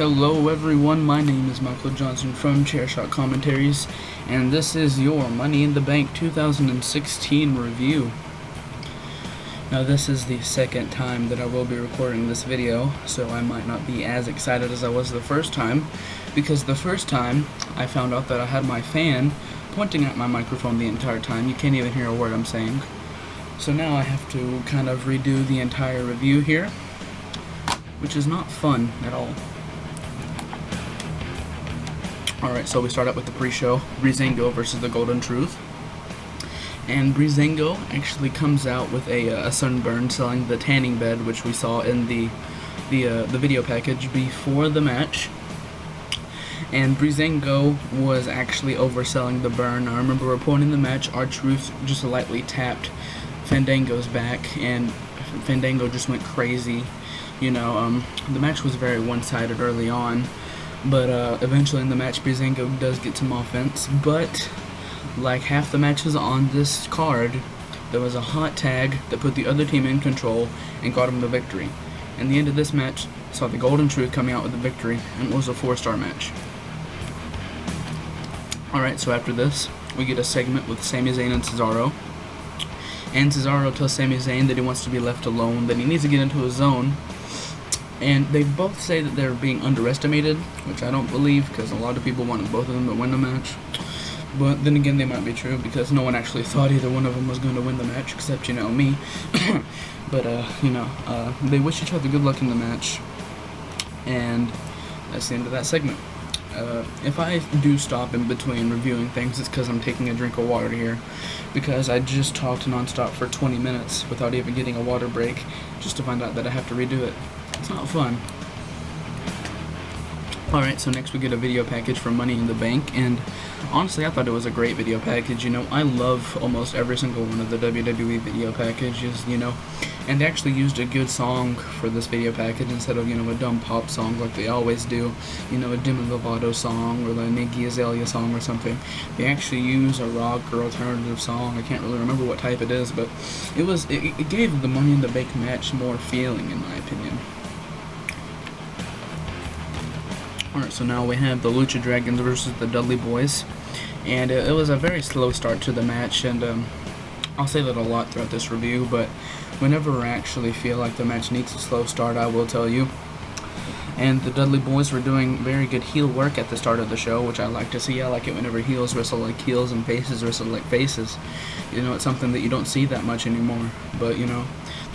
Hello everyone, my name is Michael Johnson from Chairshot Commentaries, and this is your Money in the Bank 2016 review. Now this is the second time that I will be recording this video, so I might not be as excited as I was the first time, because the first time I found out that I had my fan pointing at my microphone the entire time. You can't even hear a word I'm saying. So now I have to kind of redo the entire review here, which is not fun at all. Alright, so we start out with the pre-show, Breezango versus the Golden Truth. And Breezango actually comes out with a sunburn selling the tanning bed, which we saw in the video package before the match. And Breezango was actually overselling the burn. I remember reporting the match, R-Truth just lightly tapped Fandango's back, and Fandango just went crazy. You know, the match was very one-sided early on, but eventually in the match, Breezango does get some offense. But like half the matches on this card, there was a hot tag that put the other team in control and got him the victory. And the end of this match saw the Golden Truth coming out with the victory, and it was a 4-star match. Alright, so after this, we get a segment with Sami Zayn and Cesaro. And Cesaro tells Sami Zayn that he wants to be left alone, that he needs to get into his zone. And they both say that they're being underestimated, which I don't believe, because a lot of people wanted both of them to win the match. But then again, they might be true, because no one actually thought either one of them was going to win the match, except, you know, me. But, they wish each other good luck in the match. And that's the end of that segment. If I do stop in between reviewing things, it's because I'm taking a drink of water here, because I just talked nonstop for 20 minutes without even getting a water break, just to find out that I have to redo it. It's not fun. Alright, so next we get a video package for Money in the Bank, and honestly I thought it was a great video package. You know, I love almost every single one of the WWE video packages, you know, and they actually used a good song for this video package instead of, you know, a dumb pop song like they always do, you know, a Demi Lovato song or the Iggy Azalea song or something. They actually use a rock or alternative song. I can't really remember what type it is, but it gave the Money in the Bank match more feeling, in my opinion. Alright, so now we have the Lucha Dragons versus the Dudley Boys, and it was a very slow start to the match, and I'll say that a lot throughout this review, but whenever I actually feel like the match needs a slow start, I will tell you. And the Dudley Boys were doing very good heel work at the start of the show, which I like to see. I like it whenever heels wrestle like heels and faces wrestle like faces. You know, it's something that you don't see that much anymore, but, you know,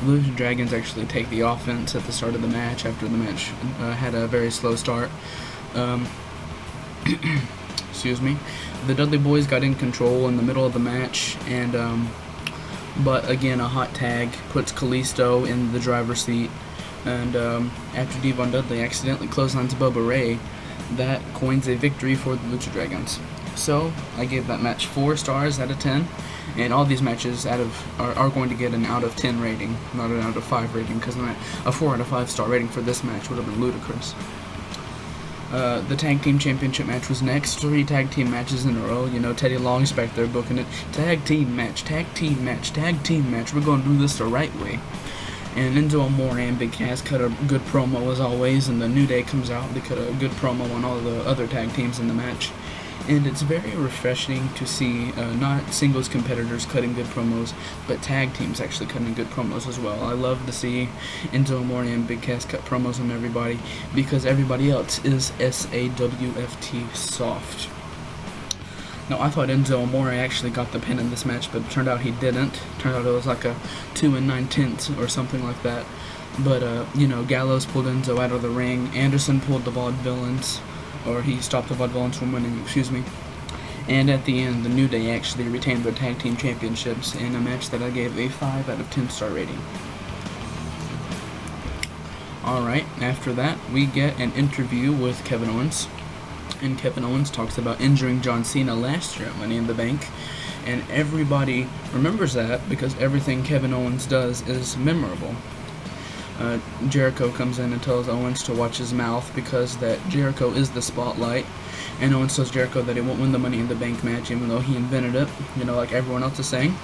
the Lucha Dragons actually take the offense at the start of the match after the match had a very slow start. Excuse me. The Dudley Boys got in control in the middle of the match, and but again, a hot tag puts Kalisto in the driver's seat, and after Devon Dudley accidentally clotheslines Bubba Ray, that coins a victory for the Lucha Dragons. So I gave that match 4 stars out of 10, and all these matches are going to get an out of 10 rating, not an out of 5 rating, because a 4 out of 5 star rating for this match would have been ludicrous. The Tag Team Championship match was next. 3 tag team matches in a row. You know, Teddy Long's back there booking it. Tag team match, tag team match, tag team match. We're going to do this the right way. And Enzo Amore and Big Cass cut a good promo as always, and the New Day comes out. They cut a good promo on all the other tag teams in the match. And it's very refreshing to see not singles competitors cutting good promos, but tag teams actually cutting good promos as well. I love to see Enzo Amore and Big Cass cut promos on everybody, because everybody else is SAWFT soft. Now, I thought Enzo Amore actually got the pin in this match, but it turned out he didn't. Turned out it was like a 2 9/10 or something like that. But, you know, Gallows pulled Enzo out of the ring. Anderson pulled the Vaudevillains. Or he stopped the Vaudevillains from winning, excuse me. And at the end, the New Day actually retained their tag team championships in a match that I gave a 5 out of 10 star rating. Alright, after that, we get an interview with Kevin Owens. And Kevin Owens talks about injuring John Cena last year at Money in the Bank. And everybody remembers that because everything Kevin Owens does is memorable. Jericho comes in and tells Owens to watch his mouth because that Jericho is the spotlight, and Owens tells Jericho that he won't win the Money in the Bank match even though he invented it, you know, like everyone else is saying.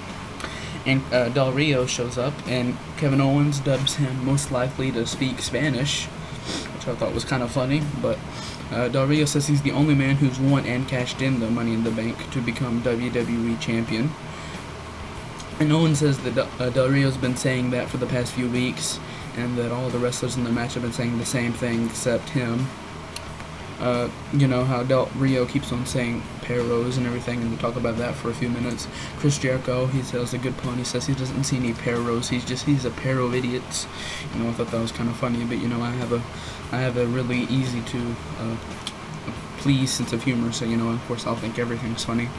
And Del Rio shows up, and Kevin Owens dubs him most likely to speak Spanish, which I thought was kind of funny. But Del Rio says he's the only man who's won and cashed in the Money in the Bank to become WWE champion. And Owen says that Del Rio's been saying that for the past few weeks, and that all the wrestlers in the match have been saying the same thing except him. You know how Del Rio keeps on saying Perros and everything, and we talk about that for a few minutes. Chris Jericho, he says a good pun. He says he doesn't see any Perros. He's a pair of idiots. You know, I thought that was kind of funny. But you know, I have a really easy to please sense of humor. So you know, of course, I'll think everything's funny.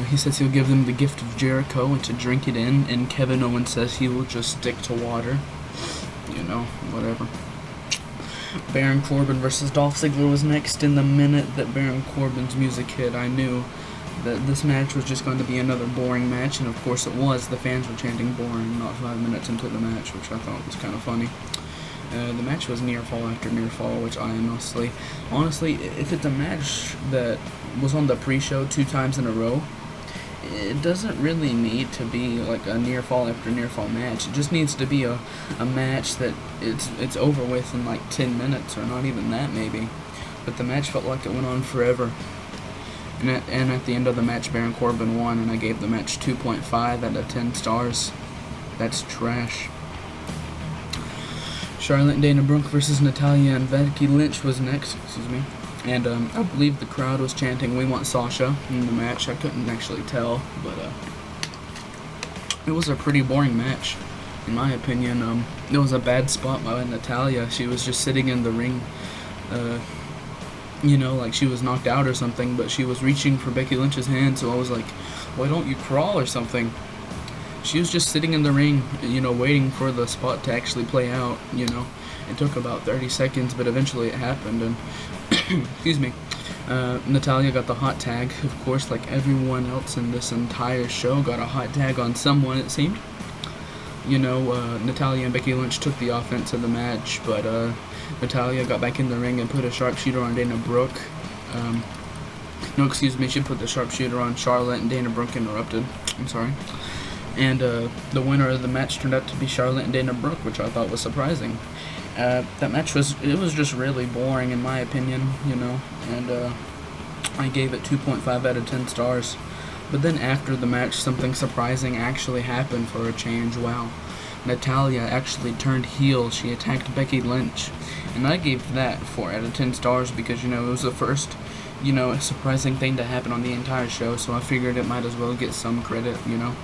He says he'll give them the gift of Jericho and to drink it in, and Kevin Owens says he will just stick to water. You know, whatever. Baron Corbin versus Dolph Ziggler was next. In the minute that Baron Corbin's music hit, I knew that this match was just going to be another boring match, and of course it was. The fans were chanting boring not 5 minutes into the match, which I thought was kind of funny. The match was near fall after near fall, which I honestly, if it's a match that was on the pre-show 2 times in a row, it doesn't really need to be like a near fall after near fall match. It just needs to be a match that it's over with in like 10 minutes, or not even that maybe. But the match felt like it went on forever. And at the end of the match, Baron Corbin won, and I gave the match 2.5 out of 10 stars. That's trash. Charlotte and Dana Brooke versus Natalya and Becky Lynch was next. And I believe the crowd was chanting, "We want Sasha" in the match. I couldn't actually tell, but it was a pretty boring match, in my opinion. It was a bad spot by Natalya. She was just sitting in the ring, you know, like she was knocked out or something, but she was reaching for Becky Lynch's hand, so I was like, why don't you crawl or something? She was just sitting in the ring, you know, waiting for the spot to actually play out, you know. It took about 30 seconds, but eventually it happened, and excuse me, Natalya got the hot tag. Of course, like everyone else in this entire show got a hot tag on someone, it seemed. You know, Natalya and Becky Lynch took the offense of the match, but Natalya got back in the ring and put a sharpshooter on Dana Brooke. No, excuse me, she put the sharpshooter on Charlotte, and Dana Brooke interrupted. I'm sorry. And the winner of the match turned out to be Charlotte and Dana Brooke, which I thought was surprising. That match was just really boring in my opinion, you know, and I gave it 2.5 out of 10 stars. But then after the match, something surprising actually happened for a change. Wow. Natalya actually turned heel. She attacked Becky Lynch, and I gave that 4 out of 10 stars because, you know, it was the first, you know, surprising thing to happen on the entire show, so I figured it might as well get some credit, you know.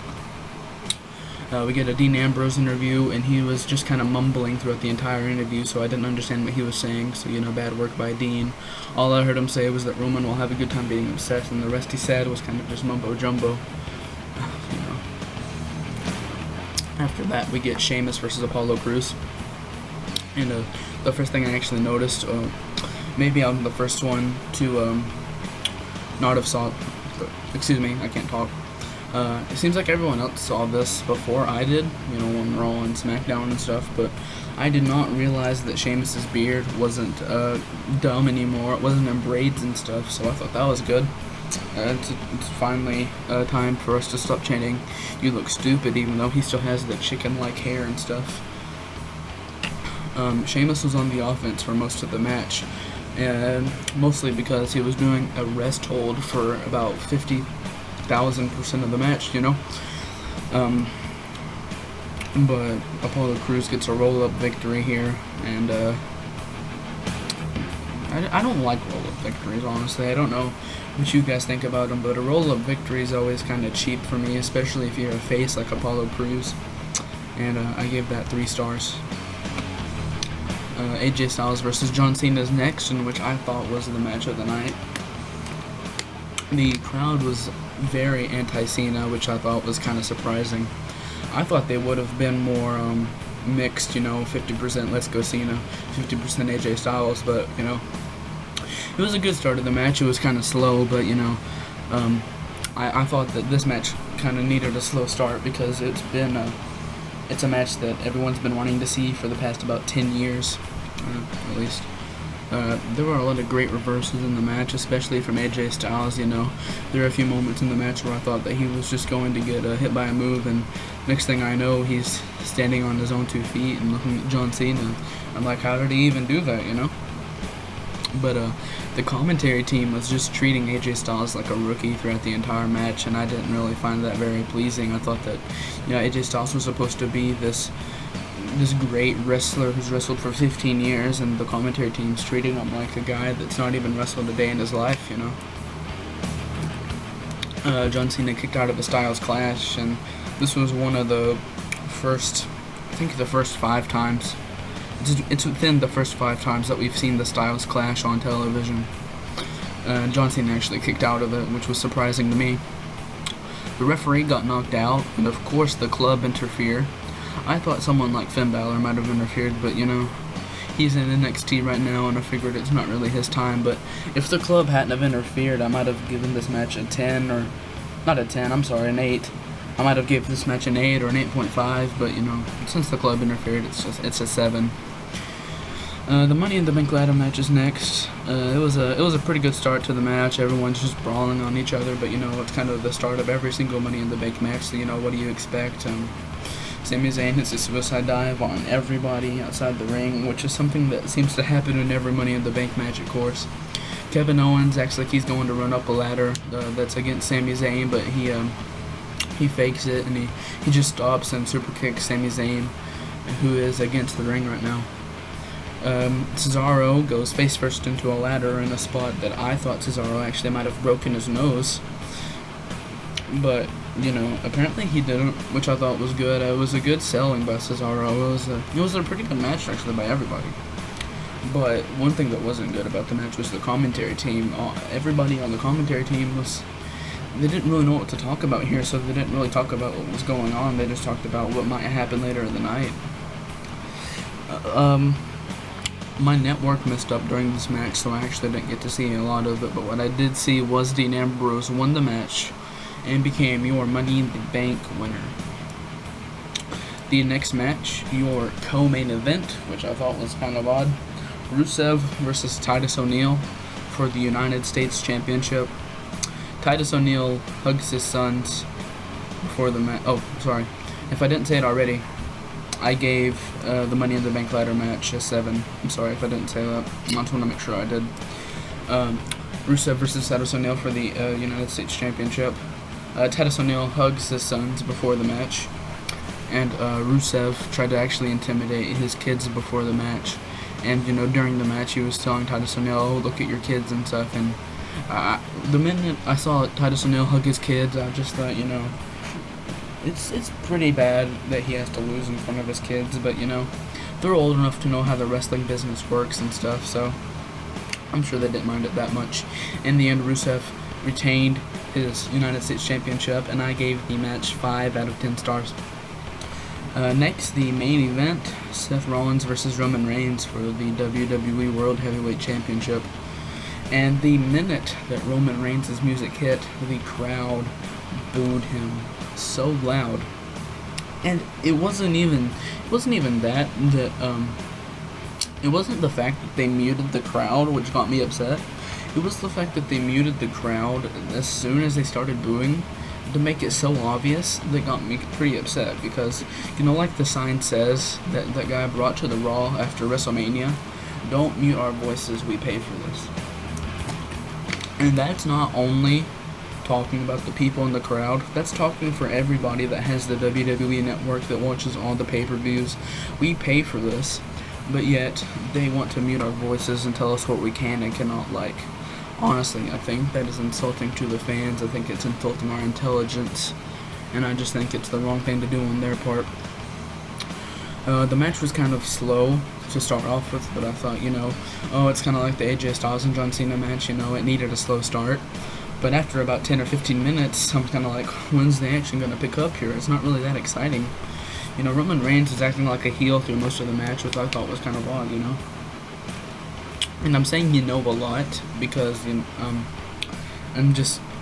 We get a Dean Ambrose interview, and he was just kind of mumbling throughout the entire interview, so I didn't understand what he was saying, so, you know, bad work by Dean. All I heard him say was that Roman will have a good time being upset, and the rest he said was kind of just mumbo-jumbo, you know. After that, we get Sheamus versus Apollo Crews, and the first thing I actually noticed, maybe I'm the first one to not have saw, excuse me, I can't talk. It seems like everyone else saw this before I did, you know, on Raw and SmackDown and stuff, but I did not realize that Sheamus's beard wasn't dumb anymore. It wasn't in braids and stuff, so I thought that was good. It's finally time for us to stop chanting, "You look stupid," even though he still has the chicken-like hair and stuff. Sheamus was on the offense for most of the match, and mostly because he was doing a rest hold for about 50,000% of the match, you know. But Apollo Crews gets a roll-up victory here, and I don't like roll-up victories, honestly. I don't know what you guys think about them, but a roll-up victory is always kind of cheap for me, especially if you're a face like Apollo Crews, and I gave that 3 stars. AJ Styles versus John Cena is next, in which I thought was the match of the night. The crowd was very anti-Cena, which I thought was kind of surprising. I thought they would have been more mixed, you know, 50% Let's Go Cena, 50% AJ Styles, but, you know, it was a good start of the match. It was kind of slow, but, you know, I thought that this match kind of needed a slow start because it's a match that everyone's been wanting to see for the past about 10 years, at least. There were a lot of great reversals in the match, especially from AJ Styles. There were a few moments in the match where I thought that he was just going to get hit by a move, and next thing I know, he's standing on his own 2 feet and looking at John Cena. I'm like, how did he even do that? But the commentary team was just treating AJ Styles like a rookie throughout the entire match, and I didn't really find that very pleasing. I thought that AJ Styles was supposed to be this great wrestler who's wrestled for 15 years, and the commentary team's treating him like a guy that's not even wrestled a day in his life. John Cena kicked out of a Styles Clash, and this was one of the first 5 times. It's within the first 5 times that we've seen the Styles Clash on television. John Cena actually kicked out of it, which was surprising to me. The referee got knocked out, and of course the club interfered. I thought someone like Finn Balor might have interfered, but he's in NXT right now, and I figured it's not really his time. But if the club hadn't have interfered, I might have given this match a 10, or not a 10, I'm sorry, an 8. I might have given this match an 8 or an 8.5, but since the club interfered, it's a 7. The Money in the Bank ladder match is next. It was a pretty good start to the match. Everyone's just brawling on each other, but it's kind of the start of every single Money in the Bank match. So what do you expect? Sami Zayn hits a suicide dive on everybody outside the ring, which is something that seems to happen in every Money in the Bank match, of course. Kevin Owens acts like he's going to run up a ladder that's against Sami Zayn, but he fakes it, and he just stops and super kicks Sami Zayn, who is against the ring right now. Cesaro goes face first into a ladder in a spot that I thought Cesaro actually might have broken his nose, but apparently he didn't, which I thought was good. It was a good selling by Cesaro. It was a pretty good match actually by everybody. But one thing that wasn't good about the match was the commentary team. Everybody on the commentary team they didn't really know what to talk about here, so they didn't really talk about what was going on. They just talked about what might happen later in the night. My network messed up during this match, so I actually didn't get to see a lot of it, but what I did see was Dean Ambrose won the match and became your Money in the Bank winner. The next match, your co-main event, which I thought was kind of odd, Rusev versus Titus O'Neil for the United States Championship. Titus O'Neil hugs his sons before the match. Oh, sorry. If I didn't say it already, I gave the Money in the Bank ladder match a 7. I'm sorry if I didn't say that. I just want to make sure I did. Rusev versus Titus O'Neil for the United States Championship. Titus O'Neil hugs his sons before the match, and Rusev tried to actually intimidate his kids before the match. And during the match, he was telling Titus O'Neil, "Oh, look at your kids" and stuff. And the minute I saw Titus O'Neil hug his kids, I just thought, it's pretty bad that he has to lose in front of his kids. But they're old enough to know how the wrestling business works and stuff, so I'm sure they didn't mind it that much. In the end, Rusev retained his United States Championship, and I gave the match 5 out of 10 stars. Next, the main event, Seth Rollins versus Roman Reigns for the WWE World Heavyweight Championship. And the minute that Roman Reigns' music hit, the crowd booed him so loud. And it wasn't even that it wasn't the fact that they muted the crowd which got me upset. It was the fact that they muted the crowd as soon as they started booing to make it so obvious that got me pretty upset, because like the sign says that that guy brought to the Raw after WrestleMania, "Don't mute our voices, we pay for this." And that's not only talking about the people in the crowd, that's talking for everybody that has the WWE network, that watches all the pay-per-views. We pay for this, but yet they want to mute our voices and tell us what we can and cannot like. Honestly, I think that is insulting to the fans. I think it's insulting our intelligence, and I just think it's the wrong thing to do on their part. The match was kind of slow to start off with, but I thought, it's kind of like the AJ Styles and John Cena match, it needed a slow start. But after about 10 or 15 minutes, I'm kind of like, when's the action going to pick up here? It's not really that exciting. Roman Reigns is acting like a heel through most of the match, which I thought was kind of odd, And I'm saying a lot because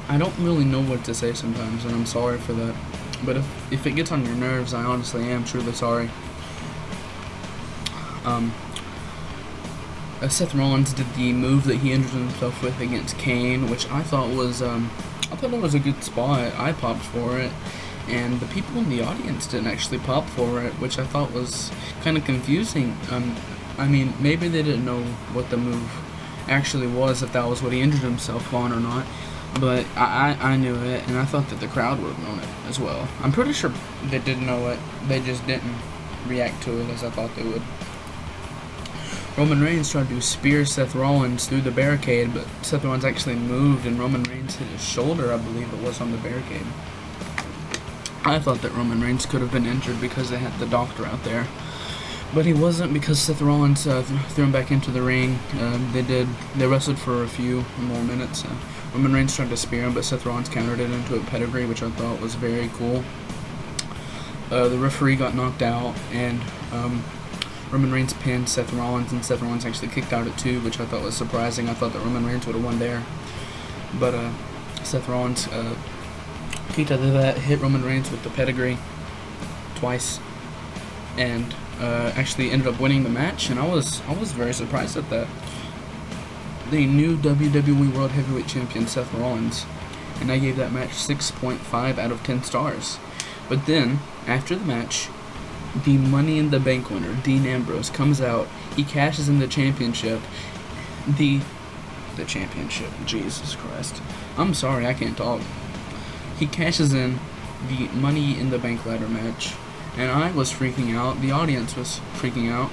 I don't really know what to say sometimes, and I'm sorry for that. But if it gets on your nerves, I honestly am truly sorry. Seth Rollins did the move that he injured himself with against Kane, which I thought was a good spot. I popped for it, and the people in the audience didn't actually pop for it, which I thought was kind of confusing. I mean, maybe they didn't know what the move actually was, if that was what he injured himself on or not. But I knew it, and I thought that the crowd would have known it as well. I'm pretty sure they did know it. They just didn't react to it as I thought they would. Roman Reigns tried to spear Seth Rollins through the barricade, but Seth Rollins actually moved, and Roman Reigns hit his shoulder, I believe it was, on the barricade. I thought that Roman Reigns could have been injured because they had the doctor out there. But he wasn't, because Seth Rollins threw him back into the ring. They wrestled for a few more minutes. Roman Reigns tried to spear him, but Seth Rollins countered it into a pedigree, which I thought was very cool. The referee got knocked out, and Roman Reigns pinned Seth Rollins, and Seth Rollins actually kicked out at 2, which I thought was surprising. I thought that Roman Reigns would have won there. But Seth Rollins kicked out of that, hit Roman Reigns with the pedigree twice, and actually ended up winning the match, and I was very surprised at that. The new WWE World Heavyweight Champion Seth Rollins, and I gave that match 6.5 out of 10 stars. But then, after the match, the Money in the Bank winner, Dean Ambrose, comes out. He cashes in the championship. The championship, Jesus Christ. I'm sorry, I can't talk. He cashes in the Money in the Bank ladder match, and I was freaking out. The audience was freaking out.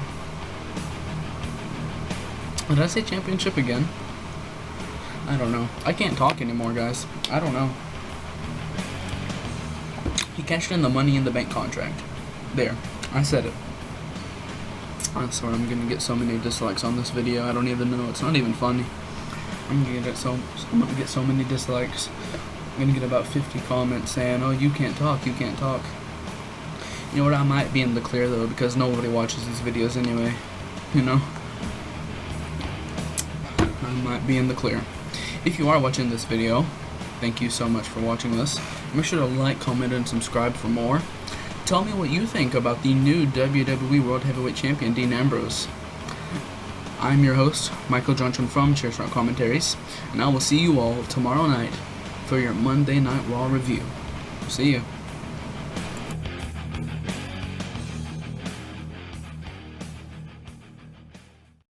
Did I say championship again? I don't know. I can't talk anymore, guys. I don't know. He cashed in the Money in the Bank contract. There. I said it. I swear I'm gonna get so many dislikes on this video. I don't even know. It's not even funny. I'm gonna get so many dislikes. I'm gonna get about 50 comments saying, "Oh, you can't talk. You can't talk." You know what? I might be in the clear though, because nobody watches these videos anyway. You know. I might be in the clear. If you are watching this video, thank you so much for watching this. Make sure to like, comment, and subscribe for more. Tell me what you think about the new WWE World Heavyweight Champion, Dean Ambrose. I'm your host, Michael Johnson from Chairshot Commentaries, and I will see you all tomorrow night for your Monday Night Raw review. See you.